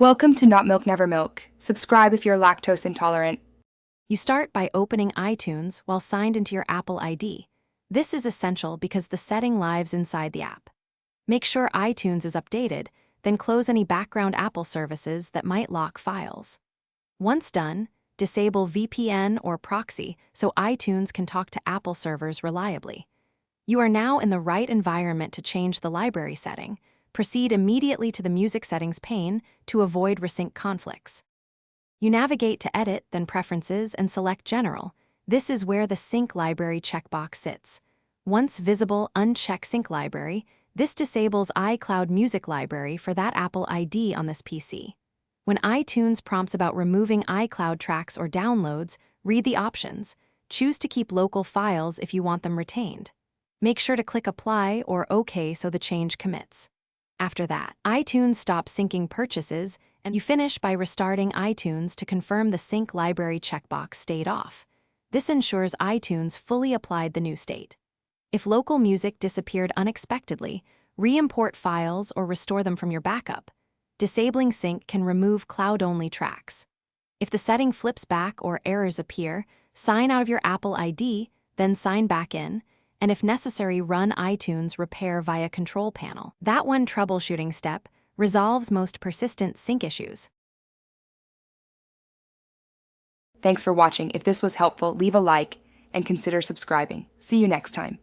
Welcome to Not Milk Never Milk. Subscribe if you're lactose intolerant. You start by opening iTunes while signed into your Apple ID. This is essential because the setting lives inside the app. Make sure iTunes is updated, then close any background Apple services that might lock files. Once done, disable VPN or proxy so iTunes can talk to Apple servers reliably. You are now in the right environment to change the library setting. Proceed immediately to the Music Settings pane to avoid resync conflicts. You navigate to Edit, then Preferences, and select General. This is where the Sync Library checkbox sits. Once visible, uncheck Sync Library. This disables iCloud Music Library for that Apple ID on this PC. When iTunes prompts about removing iCloud tracks or downloads, read the options. Choose to keep local files if you want them retained. Make sure to click Apply or OK so the change commits. After that, iTunes stops syncing purchases, and you finish by restarting iTunes to confirm the Sync Library checkbox stayed off. This ensures iTunes fully applied the new state. If local music disappeared unexpectedly, re-import files or restore them from your backup. Disabling sync can remove cloud-only tracks. If the setting flips back or errors appear, sign out of your Apple ID, then sign back in, and if necessary, run iTunes Repair via Control Panel. That one troubleshooting step resolves most persistent sync issues. Thanks for watching. If this was helpful, leave a like and consider subscribing. See you next time.